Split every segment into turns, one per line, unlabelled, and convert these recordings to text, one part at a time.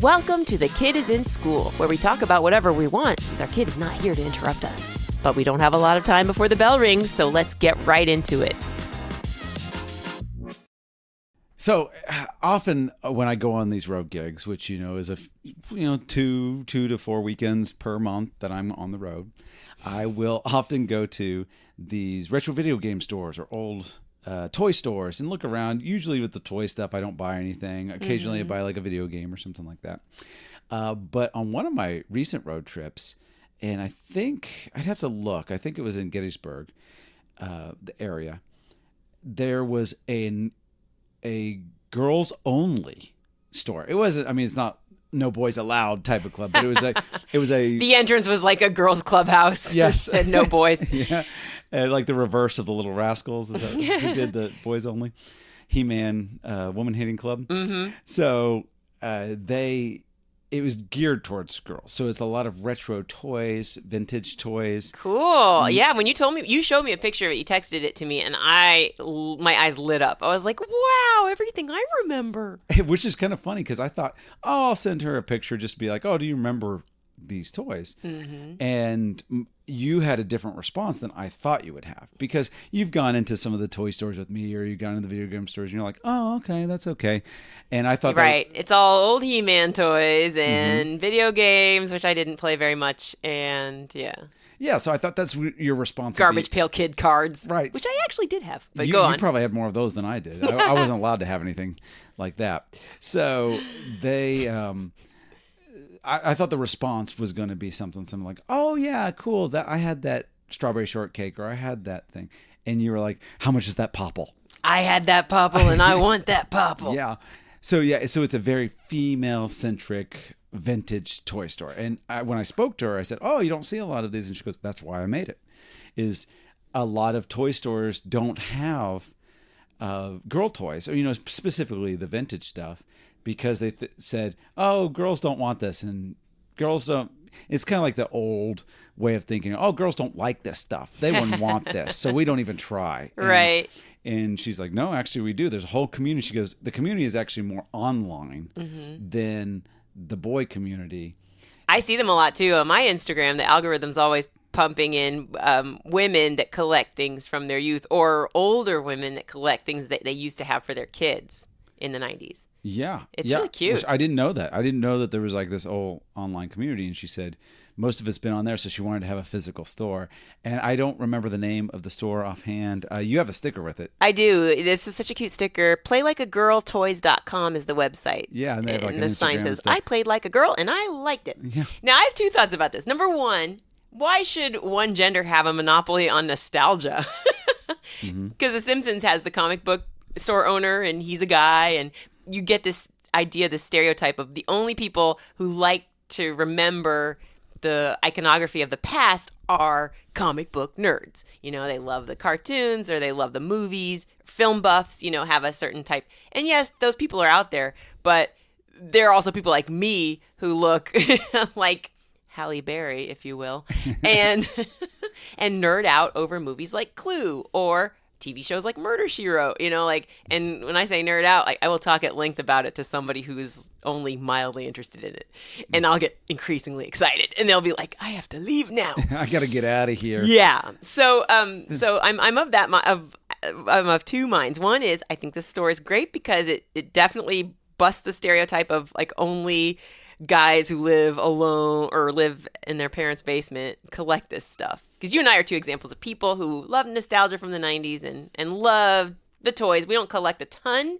Welcome to The Kid is in School, where we talk about whatever we want since our kid is not here to interrupt us. But we don't have a lot of time before the bell rings, so let's get right into it.
So often when I go on these road gigs, which is two to 4 weekends per month that I'm on the road, I will often go to these retro video game stores or old toy stores and look around. Usually with the toy stuff, I don't buy anything. Occasionally I buy like a video game or something like that. But on one of my recent road trips, and I think I'd have to look, I think it was in Gettysburg, the area, there was a girls only store. It wasn't, I mean, it's not no boys allowed type of club, but it was a
The entrance was like a girls' clubhouse.
Yes.
Said no boys.
Yeah. Like the reverse of the Little Rascals. Is that who did the boys only? He-Man woman hating club. Mm-hmm. So it was geared towards girls. So it's a lot of retro toys, vintage toys.
Cool. Yeah, when you showed me a picture of it, you texted it to me, and my eyes lit up. I was like, wow, everything I remember.
Which is kind of funny because I thought, I'll send her a picture just to be like, oh, do you remember these toys? Mm-hmm. And you had a different response than I thought you would have, because you've gone into some of the toy stores with me, or you've gone into the video game stores and you're like, oh, okay, that's okay. And I thought
it's all old He-Man toys and video games, which I didn't play very much. And yeah,
so I thought that's your response.
Garbage Pail Kid cards,
right?
Which I actually did have, but go on.
You probably had more of those than I did. I wasn't allowed to have anything like that. So they I thought the response was going to be something like, oh yeah, cool, that I had that strawberry shortcake, or I had that thing. And you were like, how much is that popple?
I had that popple and I want that popple.
Yeah. So it's a very female-centric vintage toy store. And when I spoke to her, I said, oh, you don't see a lot of these. And she goes, that's why I made it. Is a lot of toy stores don't have girl toys, or, specifically the vintage stuff, because they said, oh, girls don't want this. And girls don't. It's kind of like the old way of thinking, oh, girls don't like this stuff. They wouldn't want this, so we don't even try.
Right.
And she's like, no, actually we do. There's a whole community. She goes, the community is actually more online than the boy community.
I see them a lot too. On my Instagram, the algorithm's always pumping in women that collect things from their youth, or older women that collect things that they used to have for their kids in the 90s.
Yeah.
It's really cute.
Which I didn't know that. I didn't know that there was like this whole online community. And she said most of it's been on there, so she wanted to have a physical store. And I don't remember the name of the store offhand. You have a sticker with it.
I do. This is such a cute sticker. PlayLikeAGirlToys.com is the website.
Yeah, and they have like an
the
Instagram
sign says, I played like a girl and I liked it.
Yeah.
Now, I have two thoughts about this. Number one, why should one gender have a monopoly on nostalgia? Because The Simpsons has the comic book store owner, and he's a guy, and you get this idea, this stereotype of the only people who like to remember the iconography of the past are comic book nerds. They love the cartoons, or they love the movies. Film buffs, have a certain type. And yes, those people are out there, but there are also people like me who look like Halle Berry, if you will, and and nerd out over movies like Clue or TV shows like Murder, She Wrote, and when I say nerd out, I will talk at length about it to somebody who is only mildly interested in it, and I'll get increasingly excited, and they'll be like, I have to leave now.
I got to get out of here.
Yeah. So I'm of that, I'm of two minds. One is, I think this store is great because it definitely busts the stereotype of like only guys who live alone or live in their parents' basement collect this stuff. Because you and I are two examples of people who love nostalgia from the 90s and love the toys. We don't collect a ton.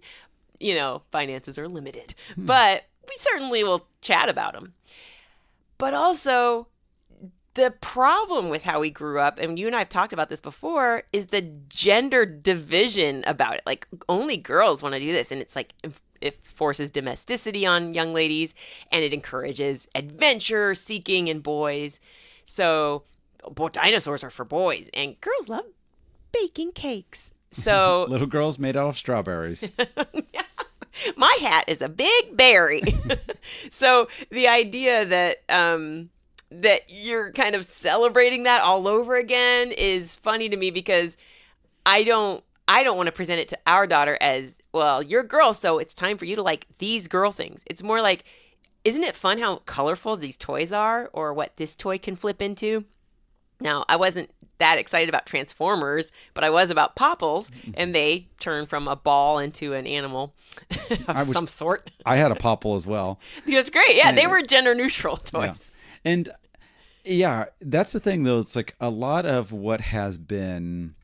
Finances are limited. But we certainly will chat about them. But also, the problem with how we grew up, and you and I have talked about this before, is the gender division about it. Like, only girls want to do this. And it's like, it forces domesticity on young ladies, and it encourages adventure seeking in boys. So, dinosaurs are for boys, and girls love baking cakes. So
little girls made out of strawberries.
My hat is a big berry. So the idea that that you're kind of celebrating that all over again is funny to me, because I don't want to present it to our daughter as, well, you're a girl, so it's time for you to like these girl things. It's more like, isn't it fun how colorful these toys are, or what this toy can flip into? Now, I wasn't that excited about Transformers, but I was about Popples, and they turn from a ball into an animal of some sort.
I had a Popple as well.
That's great. Yeah, they were gender neutral toys.
Yeah. And yeah, that's the thing, though. It's like a lot of what has been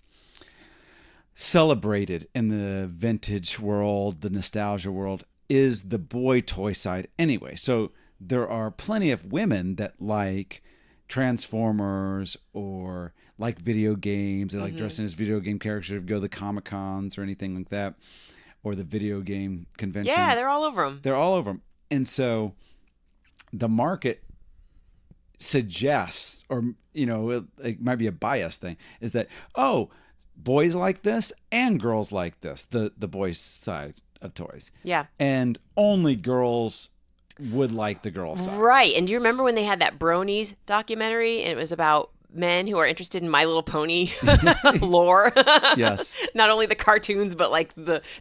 celebrated in the vintage world, the nostalgia world, is the boy toy side anyway. So there are plenty of women that like Transformers or like video games. They like dressing as video game characters, go to the Comic-Cons or anything like that, or the video game conventions.
Yeah, they're all over them.
They're all over them. And so the market suggests, or, you know, it might be a bias thing, is that, oh, boys like this and girls like this, the boys side of toys.
Yeah.
And only girls would like the girl side.
Right. And do you remember when they had that Bronies documentary, and it was about men who are interested in My Little Pony lore?
Yes.
Not only the cartoons, but like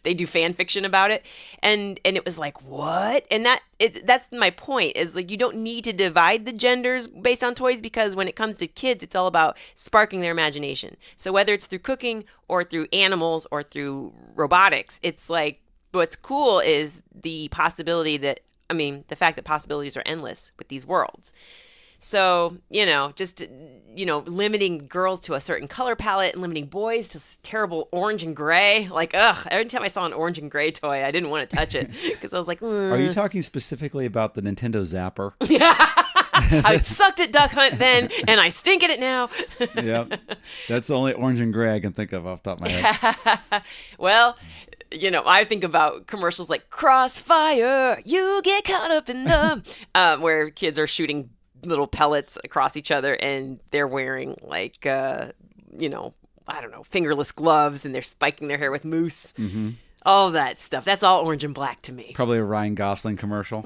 they do fan fiction about it. And it was like, what? And that's my point, is like, you don't need to divide the genders based on toys, because when it comes to kids, it's all about sparking their imagination. So whether it's through cooking or through animals or through robotics, it's like, what's cool is the possibility that, the fact that possibilities are endless with these worlds. So, just, limiting girls to a certain color palette and limiting boys to terrible orange and gray. Like, every time I saw an orange and gray toy, I didn't want to touch it because I was like,
Are you talking specifically about the Nintendo Zapper?
Yeah. I sucked at Duck Hunt then, and I stink at it now.
Yep. That's the only orange and gray I can think of off the top of my head.
Well, I think about commercials like Crossfire, you get caught up in the, where kids are shooting little pellets across each other, and they're wearing like, I don't know, fingerless gloves, and they're spiking their hair with mousse. Mm-hmm. All that stuff. That's all orange and black to me.
Probably a Ryan Gosling commercial.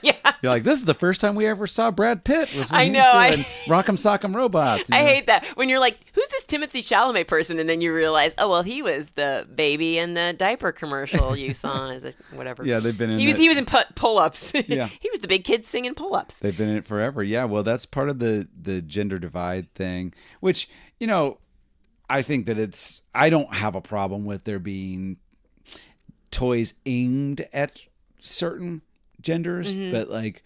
Yeah.
You're like, this is the first time we ever saw Brad Pitt. Was when
I
he
know.
was doing Rock'em Sock'em Robots.
I hate that. When you're like, who's this Timothée Chalamet person? And then you realize, oh, well, he was the baby in the diaper commercial you saw as a whatever.
Yeah, they've been in
He was in pull-ups.
Yeah.
He was the big kid singing pull-ups.
They've been in it forever. Yeah, well, that's part of the gender divide thing, which, I think that I don't have a problem with there being toys aimed at certain genders, but like,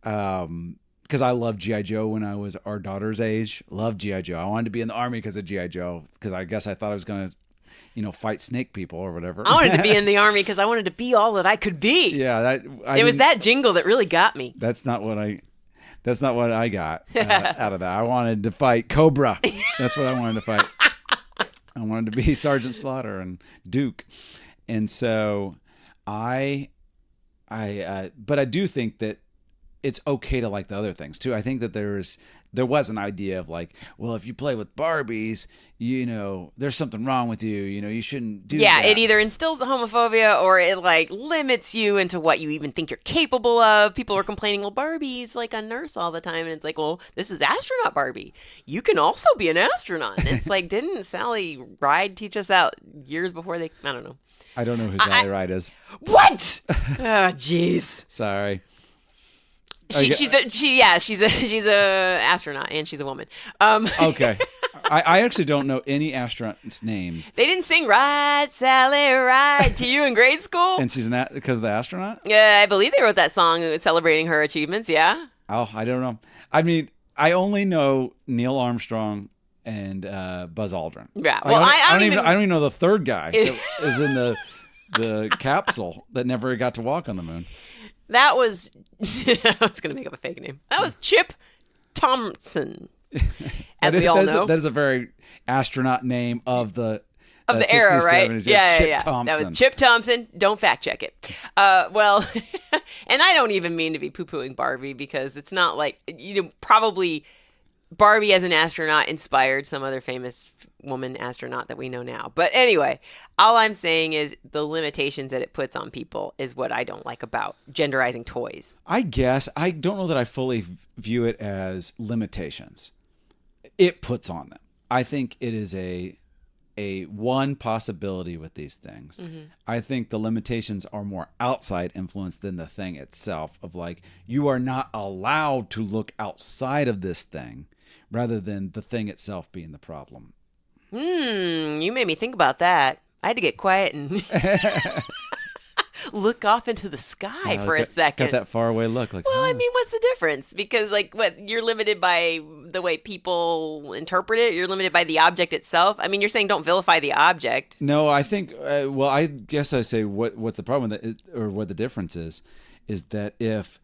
because I loved G.I. Joe when I was our daughter's age. Loved G.I. Joe. I wanted to be in the Army because of G.I. Joe, because I guess I thought I was going to, fight snake people or whatever.
I wanted to be in the Army because I wanted to be all that I could be.
Yeah.
It was that jingle that really got me.
That's not what I got out of that. I wanted to fight Cobra. That's what I wanted to fight. I wanted to be Sergeant Slaughter and Duke. And so but I do think that it's okay to like the other things too. I think that there was an idea of like, well, if you play with Barbies, there's something wrong with you. You shouldn't do that.
Yeah, it either instills homophobia or it like limits you into what you even think you're capable of. People are complaining, well, Barbie's like a nurse all the time. And it's like, well, this is astronaut Barbie. You can also be an astronaut. And it's like, didn't Sally Ride teach us that years before I don't know.
I don't know who Sally Ride is.
What? Oh, jeez.
Sorry.
She's a astronaut, and she's a woman.
Okay. I actually don't know any astronauts' names.
They didn't sing "Ride, Sally, Ride" to you in grade school.
And she's because of the astronaut?
Yeah, I believe they wrote that song celebrating her achievements. Yeah.
Oh, I don't know. I only know Neil Armstrong and Buzz Aldrin.
Yeah. Well, I don't
even know the third guy that is in the capsule that never got to walk on the moon.
That was I was going to make up a fake name. That was Chip Thompson. As we all know.
That is a very astronaut name of the
era,
60s,
right?
70s.
Yeah.
Chip Thompson.
That was Chip Thompson. Don't fact check it. Well, and I don't even mean to be poo-pooing Barbie, because it's not like, probably Barbie as an astronaut inspired some other famous woman astronaut that we know now. But anyway, all I'm saying is the limitations that it puts on people is what I don't like about genderizing toys.
I guess I don't know that I fully view it as limitations. It puts on them. I think it is a one possibility with these things. I think the limitations are more outside influence than the thing itself, of like, you are not allowed to look outside of this thing, rather than the thing itself being the problem.
You made me think about that. I had to get quiet and look off into the sky for a second.
Got that far away look. Like,
well, I mean, what's the difference? Because, like, what, you're limited by the way people interpret it. You're limited by the object itself. I mean, you're saying don't vilify the object.
No, I think. Well, I guess I say what's the problem with it, or what the difference is that if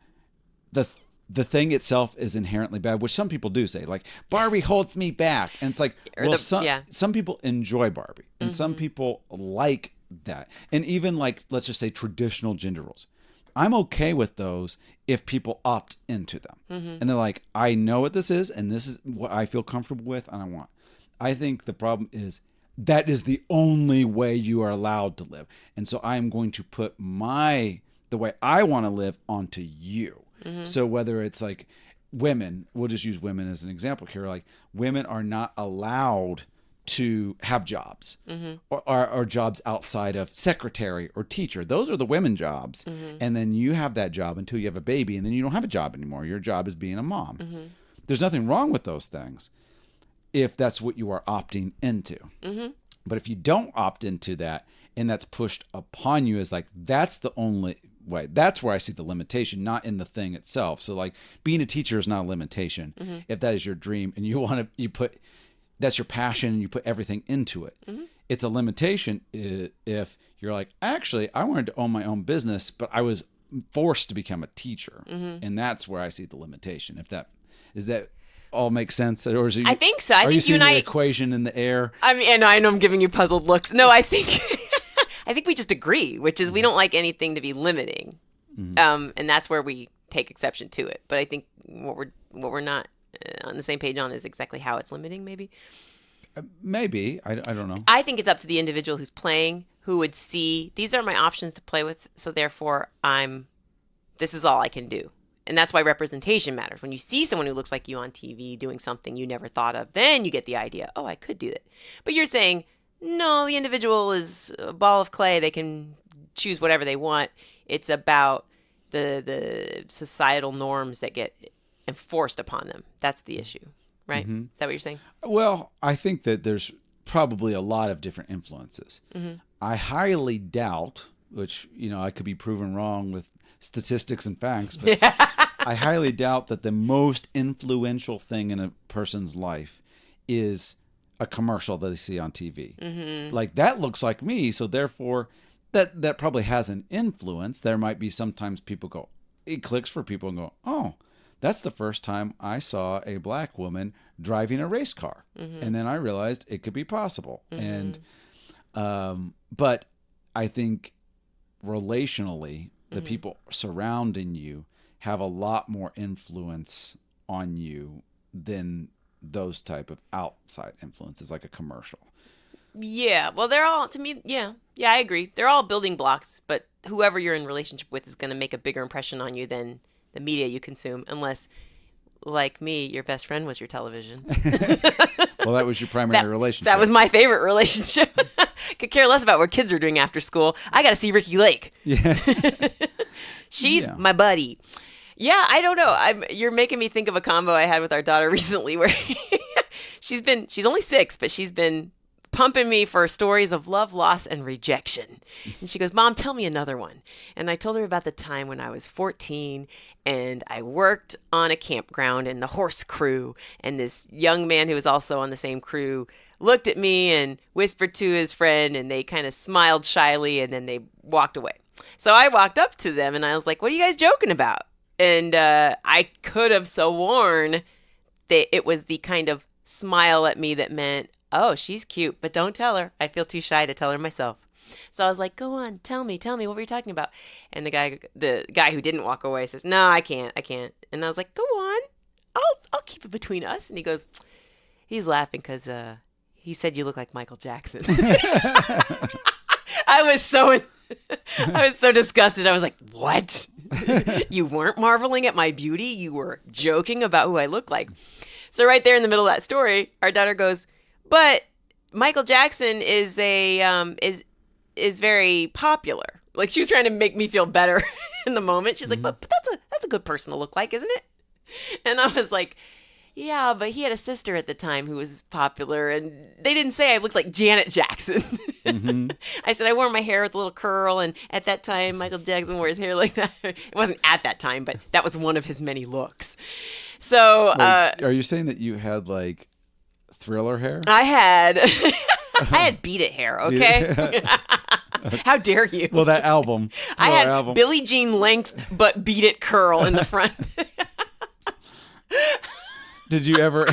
the thing itself is inherently bad, which some people do say, like, Barbie holds me back, and it's like, well, some people enjoy Barbie, and some people like that, and even, like, let's just say traditional gender roles. I'm okay with those if people opt into them, and they're like, I know what this is, and this is what I feel comfortable with, and I want. I think the problem is that is the only way you are allowed to live, and so I am going to put the way I want to live onto you. So whether it's like women, we'll just use women as an example here. Like, women are not allowed to have jobs or jobs outside of secretary or teacher. Those are the women jobs. And then you have that job until you have a baby, and then you don't have a job anymore. Your job is being a mom. There's nothing wrong with those things if that's what you are opting into. But if you don't opt into that, and that's pushed upon you, as like, that's the only way. That's where I see the limitation, not in the thing itself. So, like, being a teacher is not a limitation. If that is your dream and that's your passion and you put everything into it. It's a limitation if you're like, actually, I wanted to own my own business, but I was forced to become a teacher. And that's where I see the limitation. Is that all make sense? Or is it,
I think so.
Are you seeing the equation in the air?
I mean, and I know I'm giving you puzzled looks. No, I think I think we just agree, which is we don't like anything to be limiting, and that's where we take exception to it. But I think what we're not on the same page on is exactly how it's limiting. Maybe
I don't know.
I think it's up to the individual who's playing, who would see these are my options to play with, so therefore this is all I can do. And that's why representation matters. When you see someone who looks like you on TV doing something you never thought of, then you get the idea, oh, I could do it. But you're saying, no, the individual is a ball of clay. They can choose whatever they want. It's about the societal norms that get enforced upon them. That's the issue, right? Is that what you're saying?
Well, I think that there's probably a lot of different influences. I highly doubt, which, I could be proven wrong with statistics and facts, but I highly doubt that the most influential thing in a person's life is a commercial that they see on TV. Like, that looks like me, so therefore that probably has an influence. There might be sometimes it clicks for people and go, oh, that's the first time I saw a black woman driving a race car. And then I realized it could be possible. And but I think relationally, the people surrounding you have a lot more influence on you than those type of outside influences, like a commercial.
Yeah, well, they're all, to me, yeah, I agree. They're all building blocks, but whoever you're in relationship with is going to make a bigger impression on you than the media you consume, unless, like me, your best friend was your television.
Well, that was your primary relationship.
That was my favorite relationship. Could care less about what kids are doing after school. I got to see Ricky Lake. Yeah. She's my buddy. Yeah, I don't know. You're making me think of a combo I had with our daughter recently where she's only 6, but she's been pumping me for stories of love, loss, and rejection. And she goes, Mom, tell me another one. And I told her about the time when I was 14 and I worked on a campground in the horse crew. And this young man who was also on the same crew looked at me and whispered to his friend, and they kind of smiled shyly, and then they walked away. So I walked up to them and I was like, what are you guys joking about? And I could have sworn that it was the kind of smile at me that meant, oh, she's cute, but don't tell her. I feel too shy to tell her myself. So I was like, go on, tell me, what were you talking about? And the guy who didn't walk away says, no, I can't. And I was like, go on, I'll keep it between us. And he goes, he's laughing because he said you look like Michael Jackson. I was so disgusted. I was like, what? You weren't marveling at my beauty? You were joking about who I look like. So right there in the middle of that story, our daughter goes, but Michael Jackson is is very popular. Like, she was trying to make me feel better in the moment. She's like, but that's a good person to look like, isn't it? And I was like, yeah, but he had a sister at the time who was popular, and they didn't say I looked like Janet Jackson. I said I wore my hair with a little curl, and at that time, Michael Jackson wore his hair like that. It wasn't at that time, but that was one of his many looks. So,
are you saying that you had like Thriller hair?
I had Beat It hair, okay? How dare you?
Well, that album.
I had Billie Jean length, but Beat It curl in the front.
Did you ever?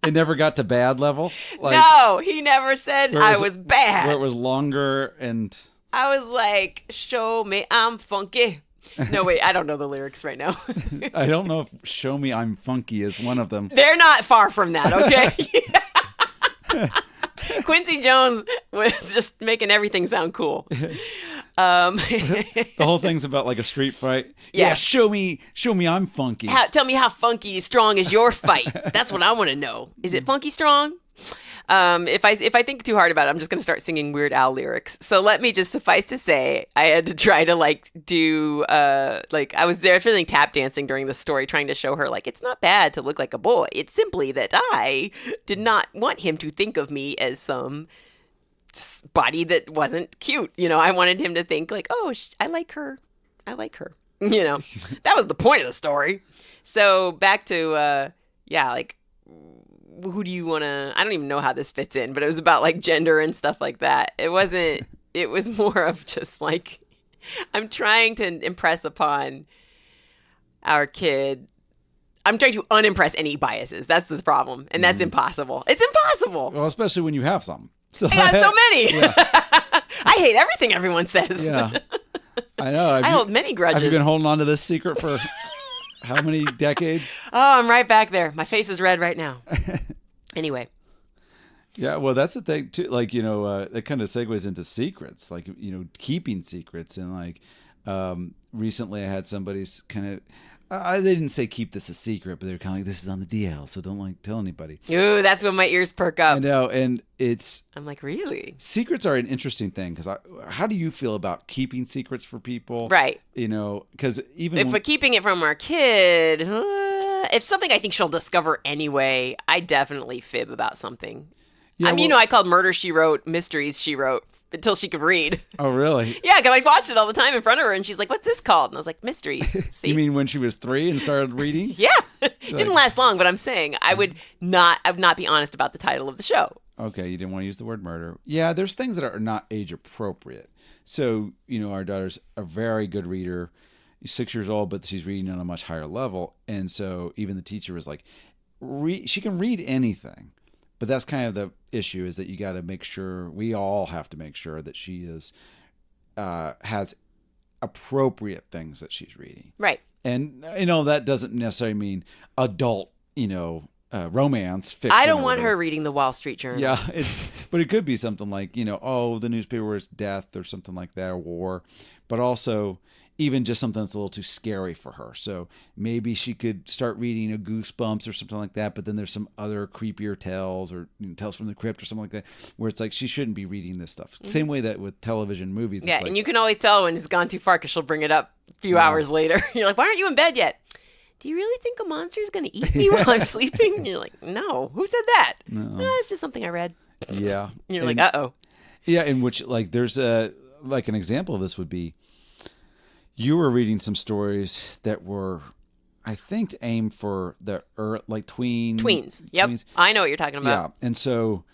It never got to bad level. Like,
no, he never said I was bad.
Where it was longer and.
I was like, "Show me I'm funky." No, wait, I don't know the lyrics right now.
I don't know if "Show Me I'm Funky" is one of them.
They're not far from that, okay? Quincy Jones was just making everything sound cool.
The whole thing's about like a street fight. Yeah, show me I'm funky.
Tell me how funky strong is your fight. That's what I want to know. Is it funky strong? If I think too hard about it, I'm just going to start singing Weird Al lyrics. So let me just suffice to say, I had to try to do I was there feeling tap dancing during the story, trying to show her like it's not bad to look like a boy. It's simply that I did not want him to think of me as some body that wasn't cute. I wanted him to think like, oh, I like her. That was the point of the story. So back to who do you want to, I don't even know how this fits in, but it was about like gender and stuff like that. It was more of just like, I'm trying to impress upon our kid. I'm trying to unimpress any biases. That's the problem. And that's impossible. It's impossible.
Well, especially when you have some. So
I got so many. Yeah. I hate everything everyone says.
Yeah. I know.
I hold many grudges.
Have you been holding on to this secret for how many decades?
Oh, I'm right back there. My face is red right now. Anyway.
Yeah, well, that's the thing too. Like, that kind of segues into secrets, like, keeping secrets. And like, recently I had somebody's kind of, they didn't say keep this a secret, but they're kind of like, this is on the DL, so don't tell anybody.
Ooh, that's when my ears perk up.
I know, and I'm
like, really?
Secrets are an interesting thing, because how do you feel about keeping secrets for people?
Right.
Because even
if we're keeping it from our kid, if something I think she'll discover anyway, I definitely fib about something. Yeah, I called Murder, She Wrote, Mysteries, She Wrote, until she could read.
Oh, really?
Yeah, because I watched it all the time in front of her, and she's like, what's this called? And I was like, Mysteries. See?
You mean when she was 3 and started reading?
Yeah. Didn't last long, but I'm saying I would not be honest about the title of the show.
Okay, you didn't want to use the word murder. Yeah, there's things that are not age appropriate. So, our daughter's a very good reader. She's 6 years old, but she's reading on a much higher level. And so even the teacher was like, she can read anything. But that's kind of the issue, is that you got to make sure, we all have to make sure that she has appropriate things that she's reading.
Right.
And, that doesn't necessarily mean adult, romance fiction.
I don't want her reading the Wall Street Journal.
Yeah, but it could be something like, the newspaper is death or something like that, or war. But also, even just something that's a little too scary for her. So maybe she could start reading a Goosebumps or something like that, but then there's some other creepier tales, or Tales from the Crypt or something like that, where it's like she shouldn't be reading this stuff. Mm-hmm. Same way that with television movies.
Yeah,
it's
and you can always tell when it's gone too far because she'll bring it up a few hours later. You're like, why aren't you in bed yet? Do you really think a monster's going to eat me while I'm sleeping? And you're like, no. Who said that? No. It's just something I read.
Yeah.
And you're like, uh-oh.
Yeah, in which, like, there's an example of this would be, you were reading some stories that were, I think, aimed for the tweens.
Yep.
Tweens.
I know what you're talking about.
Yeah. And so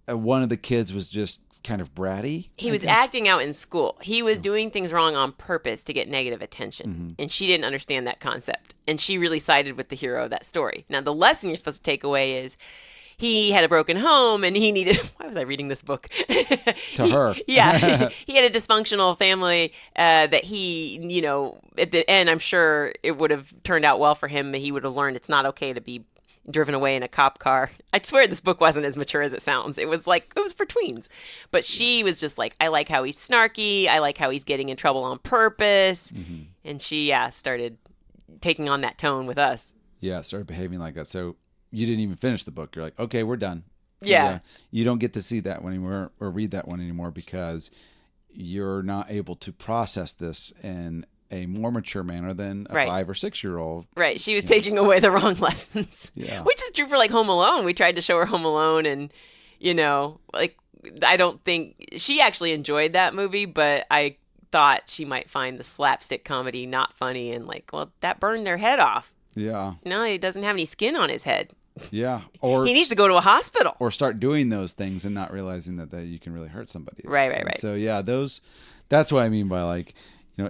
one of the kids was just kind of bratty.
He was acting out in school. He was doing things wrong on purpose to get negative attention. Mm-hmm. And she didn't understand that concept. And she really sided with the hero of that story. Now, the lesson you're supposed to take away is, he had a broken home and he needed, why was I reading this book?
To her.
Yeah. He had a dysfunctional family that he, at the end, I'm sure it would have turned out well for him. He would have learned it's not okay to be driven away in a cop car. I swear this book wasn't as mature as it sounds. It was for tweens. But she was just like, I like how he's snarky. I like how he's getting in trouble on purpose. Mm-hmm. And she, started taking on that tone with us.
Yeah, started behaving like that. So you didn't even finish the book. You're like, okay, we're done.
Yeah.
You don't get to see that one anymore or read that one anymore because you're not able to process this in a more mature manner than a
Right.
5 or 6-year-old.
Right. She was taking away the wrong lessons.
Yeah.
Which is true for like Home Alone. We tried to show her Home Alone and, like I don't think she actually enjoyed that movie, but I thought she might find the slapstick comedy not funny and like, well, that burned their head off.
Yeah.
No, he doesn't have any skin on his head.
Yeah. Or
He needs to go to a hospital.
or start doing those things and not realizing that you can really hurt somebody.
Right.
And so yeah, that's what I mean by like,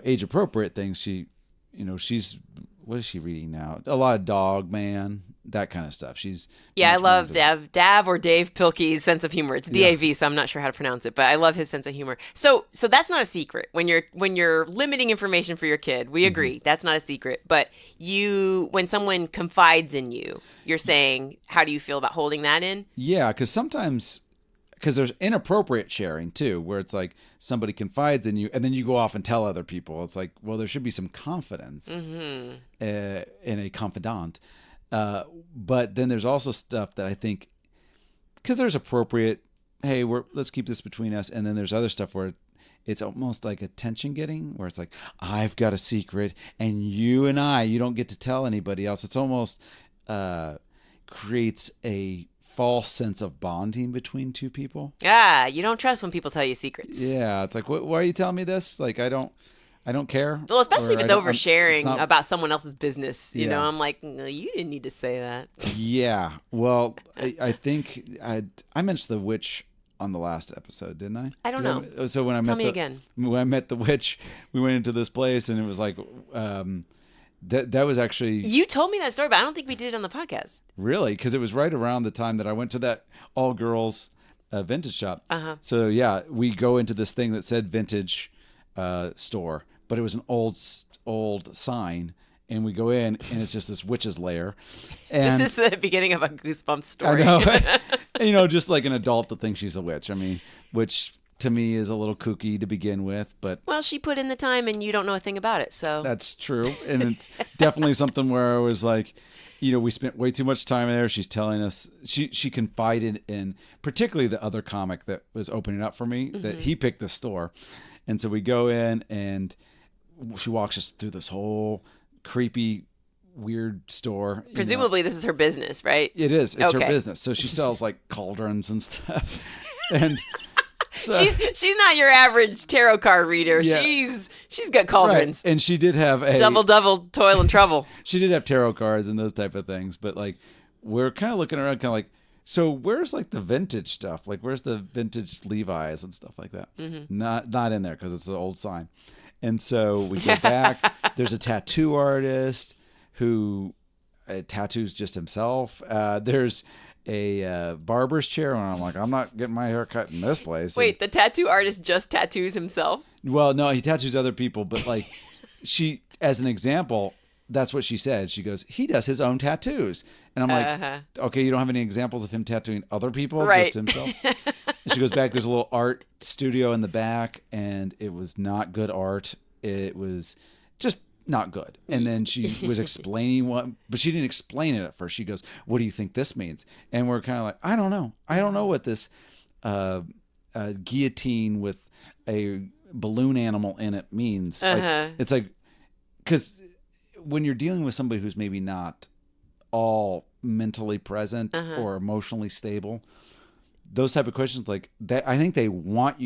age appropriate things. She's what is she reading now? A lot of Dog Man, that kind of stuff.
I
much
love
more into-
Dav or Dave Pilkey's sense of humor. It's DAV, so I'm not sure how to pronounce it, but I love his sense of humor. So that's not a secret. When you're limiting information for your kid, we agree. That's not a secret. But when someone confides in you, you're saying, how do you feel about holding that in?
Yeah, because there's inappropriate sharing too, where it's like somebody confides in you and then you go off and tell other people. It's like, well, there should be some confidence in a confidant. But then there's also stuff that I think, because there's appropriate, hey, let's keep this between us. And then there's other stuff where it's almost like attention getting, where it's like, I've got a secret and you don't get to tell anybody else. It's almost creates a false sense of bonding between two people.
Ah, you don't trust when people tell you secrets.
Yeah, it's like, why are you telling me this? Like, I don't care.
Well, especially
Or
if it's oversharing
not-
about someone else's business. You
Yeah.
know, I'm like, no, you didn't need to say that.
Yeah. Well, I think I mentioned the witch on the last episode, didn't I?
I don't know.
So when I
Tell
met
me again.
when I met the witch, we went into this place and it was like, that was actually
You told me that story, but I don't think we did it on the podcast.
really, because it was right around the time that I went to that all girls vintage shop.
Uh-huh.
So yeah, we go into this thing that said vintage store, but it was an old sign, and we go in and it's just this witch's lair. And
This is the beginning of a Goosebumps story.
I know. Just like an adult that thinks she's a witch. I mean, which to me is a little kooky to begin with, but
Well, she put in the time and you don't know a thing about it, so.
that's true. And it's definitely something where I was like, we spent way too much time there. She's telling us, she confided in particularly the other comic that was opening up for me, that he picked the store. And so we go in and she walks us through this whole creepy, weird store.
Presumably this is her business, right?
It is. It's her
Okay.
business. So she sells like cauldrons and stuff. And so,
She's not your average tarot card reader.
Yeah.
She's got cauldrons.
right. And she did have
Double, toil and trouble.
she did have tarot cards and those type of things. But like, we're kind of looking around, kind of like, so where's like the vintage stuff? Like, where's the vintage Levi's and stuff like that? Not in there because it's an old sign. And so we go back. There's a tattoo artist who tattoos just himself. There's a barber's chair, and I'm like, I'm not getting my hair cut in this place.
Wait, the tattoo artist just tattoos himself?
Well, no, he tattoos other people, but like she, as an example, that's what she said. She goes, he does his own tattoos. And I'm like, okay, you don't have any examples of him tattooing other people,
Right.
just himself? And she goes back, there's a little art studio in the back, and it was not good art. It was just not good. And then she was explaining but she didn't explain it at first. She goes, what do you think this means? And we're kind of like, I don't know. I don't know what this guillotine with a balloon animal in it means. Like, it's like, because when you're dealing with somebody who's maybe not all mentally present or emotionally stable, those type of questions, like that, I think they want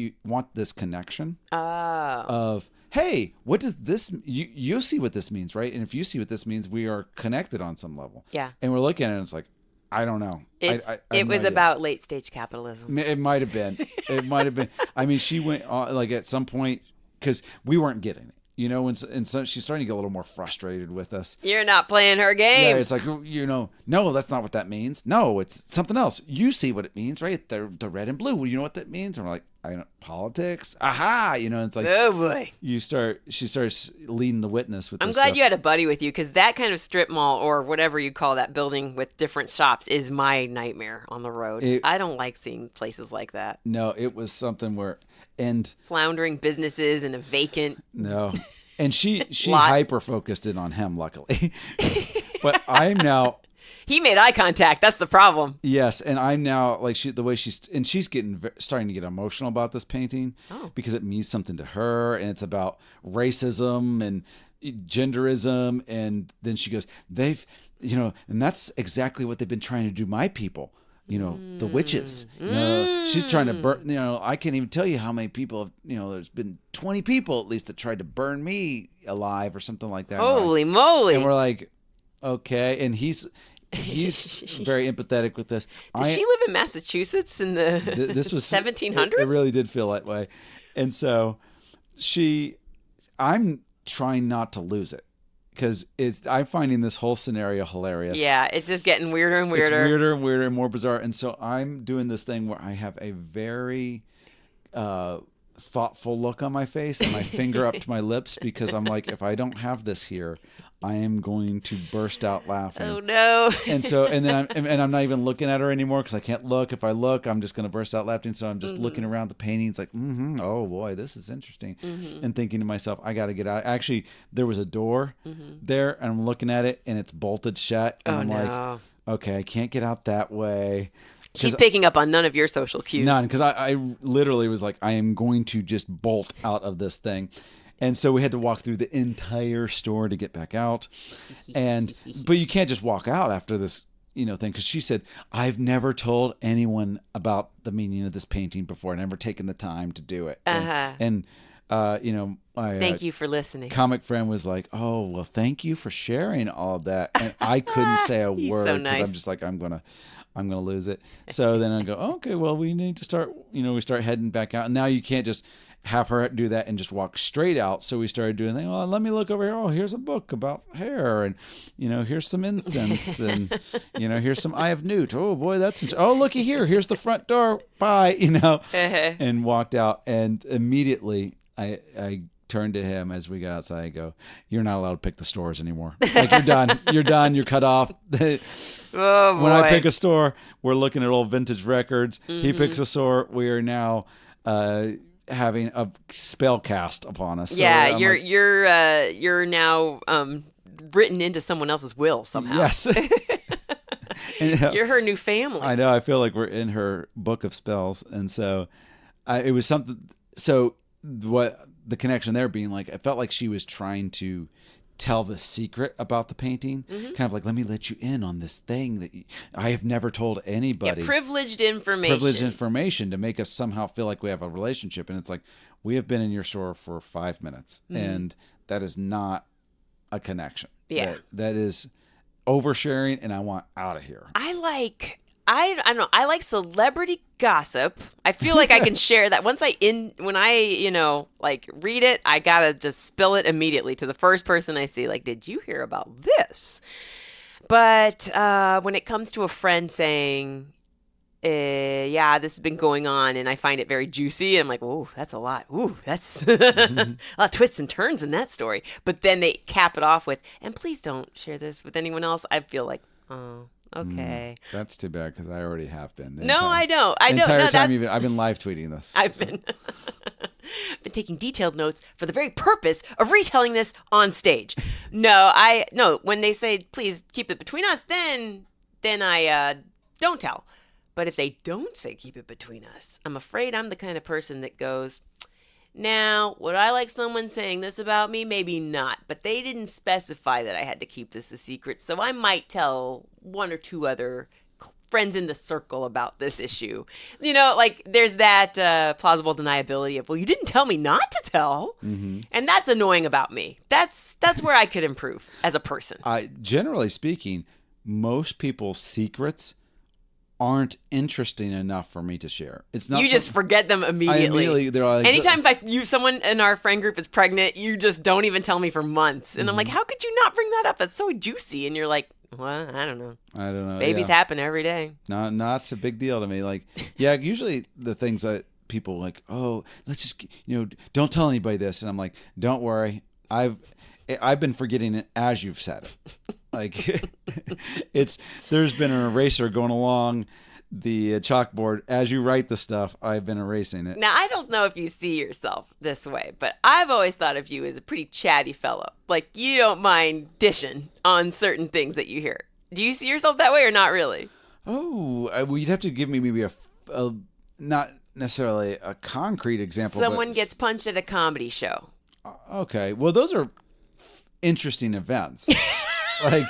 this connection of, hey, what does this, you see what this means, right? And if you see what this means, we are connected on some level.
Yeah.
And we're looking at it and it's like, I don't know. I have
It
no
was
idea.
about late stage capitalism.
It might have been. It might have been. I mean, she went on, like at some point, because we weren't getting it, and so she's starting to get a little more frustrated with us.
You're not playing her
Yeah,
game.
it's like, no, that's not what that means. No, it's something else. You see what it means, right? The red and blue. Well, you know what that means? And we're like, I don't, politics. Aha! It's like,
Oh boy.
she starts leading the witness with
I'm
this
glad
stuff.
you had a buddy with you, because that kind of strip mall or whatever you call that building with different shops is my nightmare on the road. I don't like seeing places like that.
No, it was something where, and
Floundering businesses and a vacant.
no. And she
Lot.
hyper focused in on him, luckily. But I'm now
He made eye contact. That's the problem.
Yes, and I'm now like she's getting starting to get emotional about this painting because it means something to her, and it's about racism and genderism, and then she goes, and that's exactly what they've been trying to do my people. The witches. She's trying to burn. I can't even tell you how many people have. There's been 20 people at least that tried to burn me alive or something like that.
Holy moly!
And we're like, okay, and he's very empathetic with this.
Did she live in Massachusetts in the
this was
1700s?
It really did feel that way, and so I'm trying not to lose it. Because I'm finding this whole scenario hilarious.
Yeah, it's just getting weirder and weirder.
It's weirder and weirder and more bizarre. And so I'm doing this thing where I have a very thoughtful look on my face and my finger up to my lips because I'm like, if I don't have this here, I am going to burst out laughing.
Oh no!
and I'm not even looking at her anymore because I can't look. If I look, I'm just going to burst out laughing. So I'm just looking around the paintings like, oh boy, this is interesting, and thinking to myself, I got to get out. Actually, there was a door there, and I'm looking at it, and it's bolted shut, and I'm like, okay, I can't get out that way.
She's picking up on none of your social cues.
None, because I literally was like, I am going to just bolt out of this thing. And so we had to walk through the entire store to get back out. But you can't just walk out after this, thing. Because she said, I've never told anyone about the meaning of this painting before. I never taken the time to do it. My
thank you for listening.
Comic friend was like, oh, well, thank you for sharing all of that. And I couldn't say a word because
nice.
I'm just like, I'm gonna lose it. So then I go, okay, well, we need to start. We start heading back out, and now you can't just have her do that and just walk straight out. So we started doing things. Well, let me look over here. Oh, here's a book about hair, and here's some incense, and here's some Eye of Newt. Oh boy, oh looky here. Here's the front door. Bye. And walked out, and immediately I turned to him as we got outside. I go, "You're not allowed to pick the stores anymore. Like you're done. You're done. You're cut off."
Oh boy.
When I pick a store, we're looking at old vintage records. He picks a store. We are now having a spell cast upon us.
Yeah, so you're now written into someone else's will somehow.
Yes. And,
you're her new family.
I know. I feel like we're in her book of spells, and so it was something. So what the connection there being like, I felt like she was trying to tell the secret about the painting, kind of like, let me let you in on this thing that I have never told anybody.
Yeah, privileged information
to make us somehow feel like we have a relationship. And it's like, we have been in your store for 5 minutes, and that is not a connection.
Yeah.
That is oversharing, and I want out of here.
I don't know. I like celebrity gossip. I feel like I can share that when I read it, I gotta just spill it immediately to the first person I see. Like, did you hear about this? But when it comes to a friend saying, yeah, this has been going on, and I find it very juicy, I'm like, oh, that's a lot. Ooh, that's a lot of twists and turns in that story. But then they cap it off with, and please don't share this with anyone else. I feel like, oh. Okay.
That's too bad because I already have been.
I don't.
The entire time I've been live tweeting this.
I've been taking detailed notes for the very purpose of retelling this on stage. No, when they say please keep it between us, then I don't tell. But if they don't say keep it between us, I'm afraid I'm the kind of person that goes, now, would I like someone saying this about me? Maybe not. But they didn't specify that I had to keep this a secret. So I might tell one or two other friends in the circle about this issue. There's that plausible deniability of, well, you didn't tell me not to tell. And that's annoying about me. That's where I could improve as a person.
Generally speaking, most people's secrets aren't interesting enough for me to share. It's not.
You just forget them immediately.
They're like,
anytime someone in our friend group is pregnant, you just don't even tell me for months. And I'm like, how could you not bring that up? That's so juicy. And you're like, well, I don't know. Babies happen every day.
No, it's a big deal to me. Like, yeah, usually the things that people like, oh, let's just, don't tell anybody this. And I'm like, don't worry. I've been forgetting it as you've said it. Like there's been an eraser going along the chalkboard as you write the stuff. I've been erasing it.
Now, I don't know if you see yourself this way, but I've always thought of you as a pretty chatty fellow. Like, you don't mind dishing on certain things that you hear. Do you see yourself that way or not really?
Oh, well, you'd have to give me maybe a not necessarily a concrete example.
Someone
but
gets punched at a comedy show.
Okay. Well, those are interesting events. Like,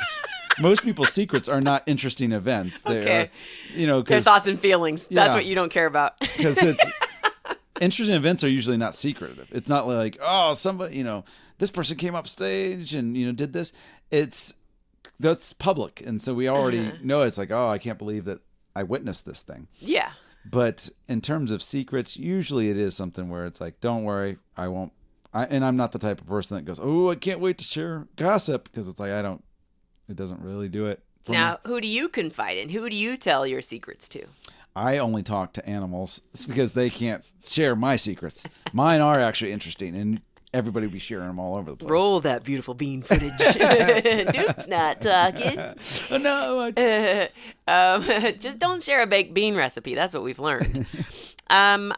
most people's secrets are not interesting events. They
Okay.
are,
Their thoughts and feelings. That's
Yeah.
what you don't care about.
because it's interesting events are usually not secretive. It's not like, oh, somebody, this person came up stage and, did this. That's public. And so we already know it's like, oh, I can't believe that I witnessed this thing.
Yeah.
But in terms of secrets, usually it is something where it's like, don't worry, I won't. And I'm not the type of person that goes, oh, I can't wait to share gossip, because it's like, it doesn't really do it.
Now, who do you confide in? Who do you tell your secrets to?
I only talk to animals. It's because they can't share my secrets. Mine are actually interesting, and everybody will be sharing them all over the place.
Roll that beautiful bean footage. Duke's not talking.
Oh, no.
Just don't share a baked bean recipe. That's what we've learned. So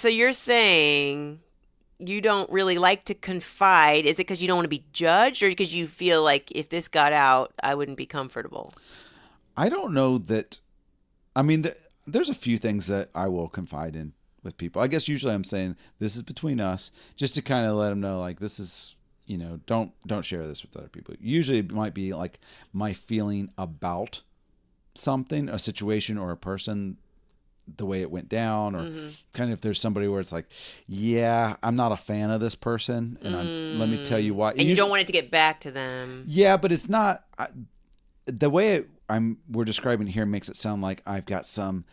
you're saying you don't really like to confide. Is it because you don't want to be judged, or because you feel like if this got out, I wouldn't be comfortable?
I don't know that. I mean, there's a few things that I will confide in with people. I guess usually I'm saying this is between us, just to kind of let them know, like, this is, don't share this with other people. Usually it might be like my feeling about something, a situation or a person, the way it went down, or kind of if there's somebody where it's like, yeah, I'm not a fan of this person, and let me tell you why.
And you don't want it to get back to them.
Yeah, but it's not the way we're describing it here makes it sound like I've got some,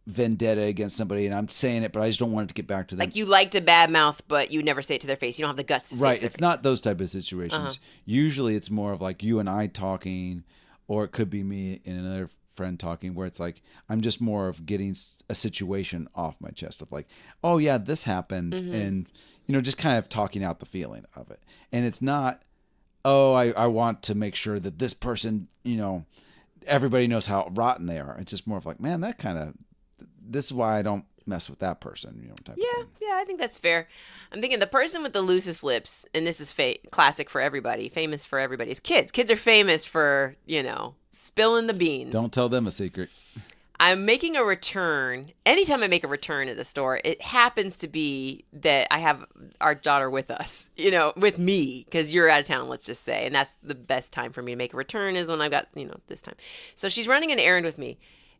vendetta against somebody, and I'm saying it, but I just don't want it to get back to them.
Like you like to badmouth, but you never say it to their face. You don't have the guts to say it to their
It's
face.
not those type of situations. Usually it's more of like you and I talking, or it could be me and another friend talking, where it's like I'm just more of getting a situation off my chest of like, oh yeah, this happened, and just kind of talking out the feeling of it. And it's not, oh, I want to make sure that this person, everybody knows how rotten they are. It's just more of like, man, this is why I don't mess with that person, type of thing.
Yeah, I think that's fair. I'm thinking the person with the loosest lips, and this is classic for everybody, famous for everybody, is kids. Kids are famous for, spilling the beans.
Don't tell them a secret.
I'm making a return. Anytime I make a return at the store, it happens to be that I have our daughter with us, with me, because you're out of town, let's just say. And that's the best time for me to make a return is when I've got, this time. So she's running an errand with me.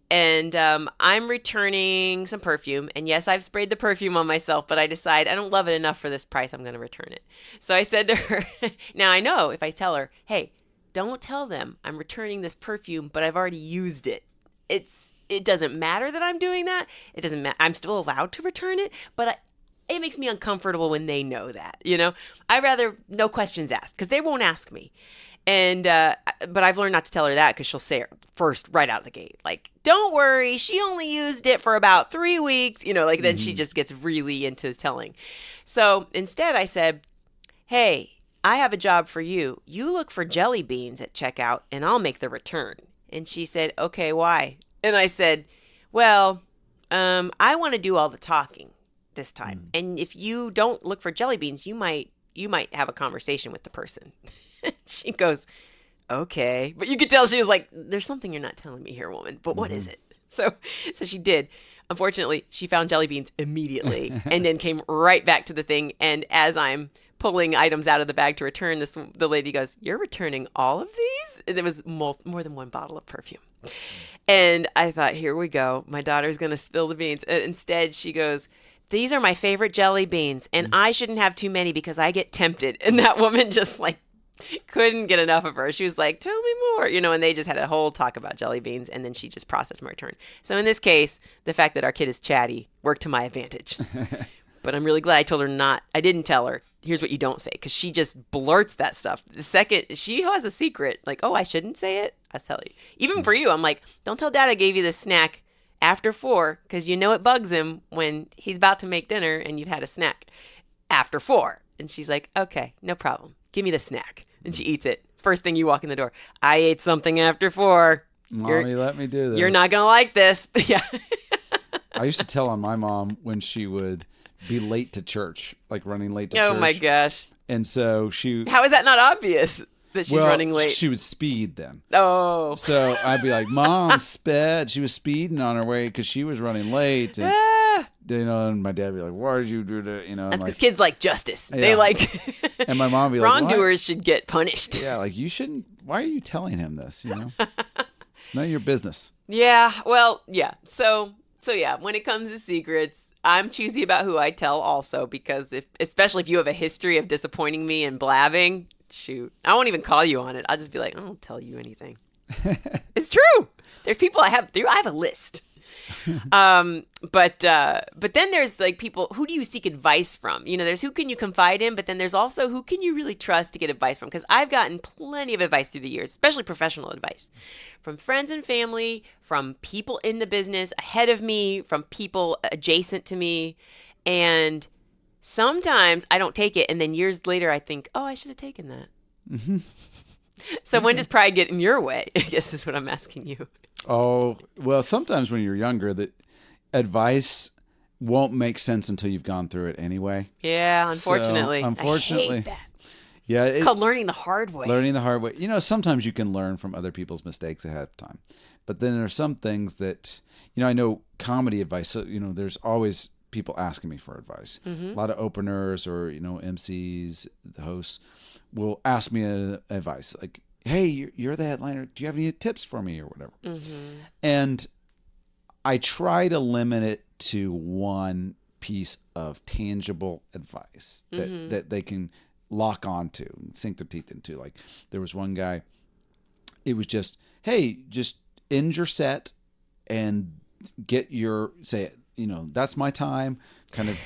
And I'm returning some perfume. And yes, I've sprayed the perfume on myself, but I decide I don't love it enough for this price. I'm going to return it. So I said to her, now I know if I tell her, hey, don't tell them I'm returning this perfume, but I've already used it. It doesn't matter that I'm doing that. It doesn't matter. I'm still allowed to return it, but it makes me uncomfortable when they know that, I'd rather no questions asked, because they won't ask me. And, but I've learned not to tell her that, because she'll say it first right out of the gate. Like, don't worry, she only used it for about 3 weeks, then she just gets really into telling. So instead I said, hey, I have a job for you. You look for jelly beans at checkout and I'll make the return. And she said, okay, why? And I said, well, I want to do all the talking this time. And if you don't look for jelly beans, you might have a conversation with the person. She goes, okay. But you could tell she was like, there's something you're not telling me here, woman. But what is it? So she did. Unfortunately, she found jelly beans immediately and then came right back to the thing. And as I'm pulling items out of the bag to return, the lady goes, you're returning all of these? And there was more than one bottle of perfume. And I thought, here we go. My daughter's going to spill the beans. Instead, she goes, these are my favorite jelly beans. And I shouldn't have too many because I get tempted. And that woman just couldn't get enough of her. She was like, tell me more, and they just had a whole talk about jelly beans, and then she just processed my return. So in this case, the fact that our kid is chatty worked to my advantage. But I'm really glad I didn't tell her, here's what you don't say, because she just blurts that stuff. The second she has a secret, like, oh, I shouldn't say it, I'll tell you. Even for you, I'm like, don't tell Dad I gave you this snack after 4, because it bugs him when he's about to make dinner and you've had a snack after 4. And she's like, okay, no problem. Give me the snack. And she eats it. First thing you walk in the door, I ate something after 4.
Mommy, let me do this.
You're not going to like this. Yeah.
I used to tell on my mom when she would be late to church, like running late to church.
Oh my gosh.
And so
How is that not obvious? that she's running late?
She would speed then.
Oh.
So I'd be like, Mom sped. She was speeding on her way because she was running late. And, and my dad would be like, why did you do that?
That's because kids like justice.
Yeah.
They like.
And my mom would be like,
wrongdoers should get punished.
Yeah, like you shouldn't. Why are you telling him this? None of your business.
Yeah. Well, yeah. So yeah, when it comes to secrets, I'm choosy about who I tell also because especially if you have a history of disappointing me and blabbing, shoot, I won't even call you on it. I'll just be like, I don't tell you anything. It's true. There's people I have a list. But then there's like people, who do you seek advice from? There's who can you confide in, but then there's also who can you really trust to get advice from? Because I've gotten plenty of advice through the years, especially professional advice from friends and family, from people in the business ahead of me, from people adjacent to me. And sometimes I don't take it. And then years later, I think, oh, I should have taken that. Mm-hmm. So when does pride get in your way? I guess is what I'm asking you.
Oh, well, sometimes when you're younger, the advice won't make sense until you've gone through it anyway.
Yeah, unfortunately.
I hate
that.
Yeah,
it's called learning the hard way.
Learning the hard way. Sometimes you can learn from other people's mistakes ahead of time. But then there are some things that, I know comedy advice. So, there's always people asking me for advice. Mm-hmm. A lot of openers or, MCs, the hosts will ask me advice. Like, hey, you're the headliner. Do you have any tips for me or whatever? Mm-hmm. And I try to limit it to one piece of tangible advice that they can lock onto and sink their teeth into. Like there was one guy, it was just, hey, just end your set and get your, that's my time. Kind of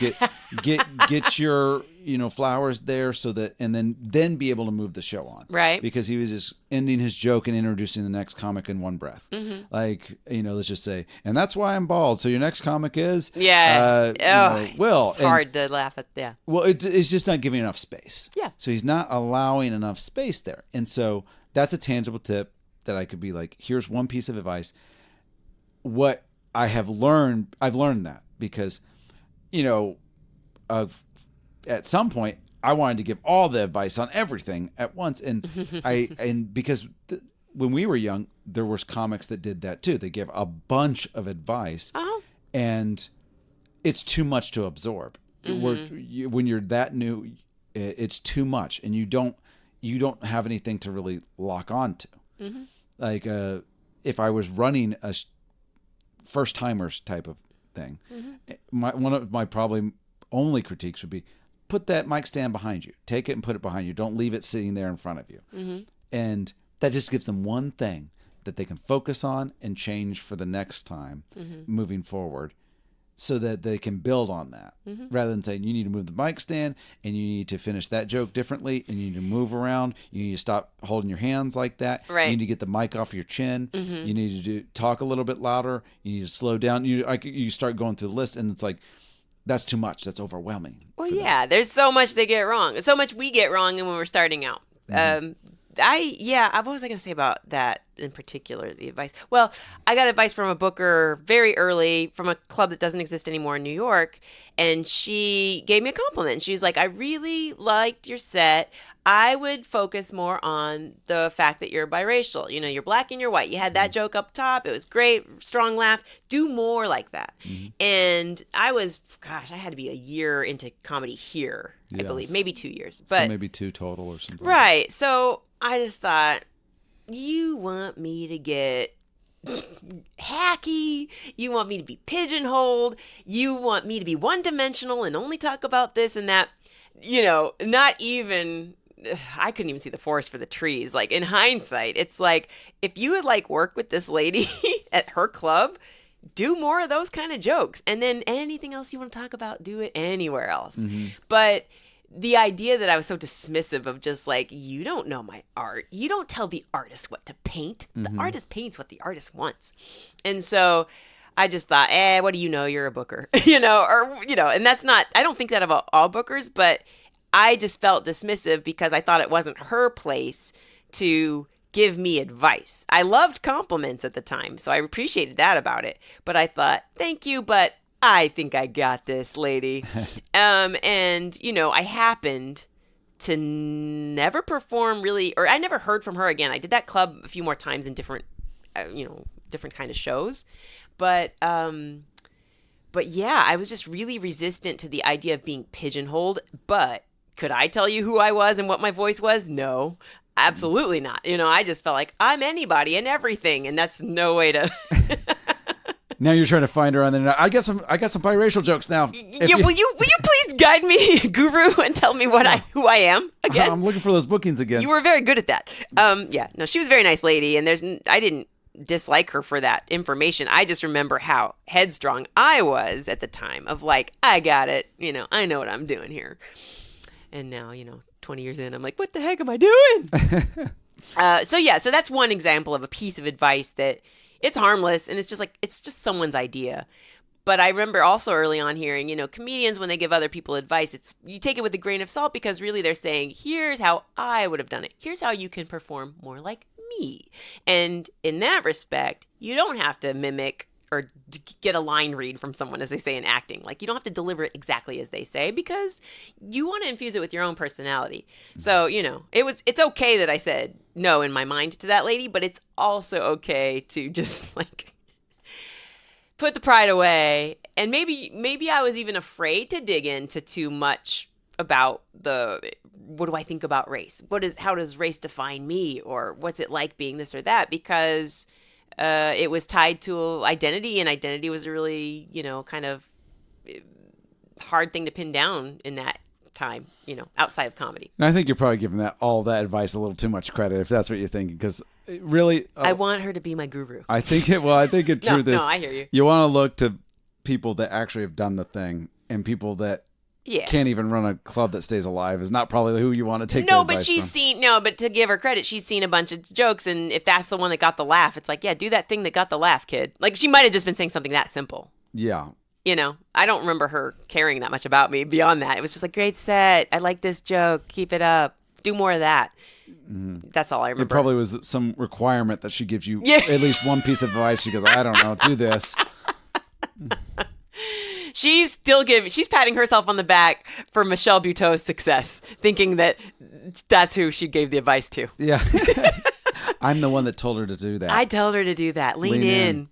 get your, flowers there so that, and then be able to move the show on.
Right.
Because he was just ending his joke and introducing the next comic in one breath. Mm-hmm. Like, let's just say, and that's why I'm bald. So your next comic is, Will.
It's hard to laugh at. Yeah.
Well, it's just not giving enough space.
Yeah.
So he's not allowing enough space there. And so that's a tangible tip that I could be like, here's one piece of advice. What I've learned that because, at some point I wanted to give all the advice on everything at once. And because when we were young, there was comics that did that too. They give a bunch of advice and it's too much to absorb. Mm-hmm. When you're that new, it's too much and you don't have anything to really lock on to. Mm-hmm. Like, if I was running a first timers type of thing, one of my probably only critiques would be put that mic stand behind you, take it and put it behind you. Don't leave it sitting there in front of you. Mm-hmm. And that just gives them one thing that they can focus on and change for the next time moving forward so that they can build on that rather than saying you need to move the mic stand and you need to finish that joke differently and you need to move around. You need to stop holding your hands like that.
Right.
You need to get the mic off your chin. Mm-hmm. You need to talk a little bit louder. You need to slow down. You start going through the list and it's like, that's too much. That's overwhelming.
Well, yeah, there's so much they get wrong. So much we get wrong when we're starting out. Mm-hmm. What was I going to say about that in particular, the advice? Well, I got advice from a booker very early from a club that doesn't exist anymore in New York. And she gave me a compliment. She was like, I really liked your set. I would focus more on the fact that you're biracial. You're black and you're white. You had that joke up top. It was great. Strong laugh. Do more like that. Mm-hmm. And I had to be a year into comedy here, I believe. Maybe 2 years. But
so maybe 2 total or something.
Right. So I just thought, you want me to get hacky, you want me to be pigeonholed, you want me to be one-dimensional and only talk about this and that, not even, I couldn't even see the forest for the trees. Like in hindsight, it's like, if you would work with this lady at her club, do more of those kind of jokes. And then anything else you want to talk about, do it anywhere else. Mm-hmm. But the idea that I was so dismissive of just you don't know my art. You don't tell the artist what to paint. The artist paints what the artist wants. And so I just thought, what do you know? You're a booker, and that's not, I don't think that about all bookers, but I just felt dismissive because I thought it wasn't her place to give me advice. I loved compliments at the time, so I appreciated that about it. But I thought, thank you, but I think I got this, lady. And, I happened to never perform really, or I never heard from her again. I did that club a few more times in different, different kind of shows. But yeah, I was just really resistant to the idea of being pigeonholed. But could I tell you who I was and what my voice was? No, absolutely not. I just felt like I'm anybody and everything, and that's no way to.
Now you're trying to find her on the internet. I got some biracial jokes now.
Yeah, will you please guide me, Guru, and tell me who I am again?
I'm looking for those bookings again.
You were very good at that. No, she was a very nice lady, and I didn't dislike her for that information. I just remember how headstrong I was at the time of like, I got it. I know what I'm doing here. And now, 20 years in, I'm like, what the heck am I doing? So that's one example of a piece of advice that it's harmless, and it's just someone's idea. But I remember also early on hearing, comedians, when they give other people advice, you take it with a grain of salt, because really they're saying, here's how I would have done it. Here's how you can perform more like me. And in that respect, you don't have to mimic or get a line read from someone, as they say in acting. Like, you don't have to deliver it exactly as they say, because you want to infuse it with your own personality. So, it's okay that I said no in my mind to that lady, but it's also okay to just like put the pride away. And maybe I was even afraid to dig into too much about what do I think about race? How does race define me? Or what's it like being this or that? Because it was tied to identity, and identity was a really, kind of hard thing to pin down in that time, outside of comedy.
And I think you're probably giving all that advice a little too much credit, if that's what you're thinking, because really,
I want her to be my guru.
I think truth is,
I hear you.
You want to look to people that actually have done the thing, and people that can't even run a club that stays alive is not probably who you want to take.
But to give her credit, she's seen a bunch of jokes, and if that's the one that got the laugh, it's like, yeah, do that thing that got the laugh, kid. Like, she might have just been saying something that simple.
Yeah.
I don't remember her caring that much about me beyond that. It was just like, great set. I like this joke. Keep it up. Do more of that. Mm-hmm. That's all I remember.
It probably was some requirement that she gives you at least one piece of advice. She goes, I don't know, do this.
She's patting herself on the back for Michelle Buteau's success, thinking that that's who she gave the advice to.
Yeah. I'm the one that told her to do that.
I told her to do that. Lean in.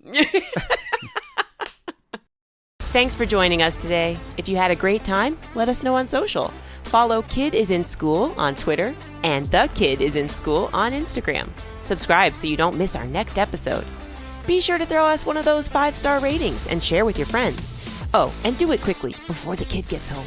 Thanks for joining us today. If you had a great time, let us know on social. Follow Kid is in School on Twitter and The Kid is in School on Instagram. Subscribe so you don't miss our next episode. Be sure to throw us one of those 5-star ratings and share with your friends. Oh, and do it quickly before the kid gets home.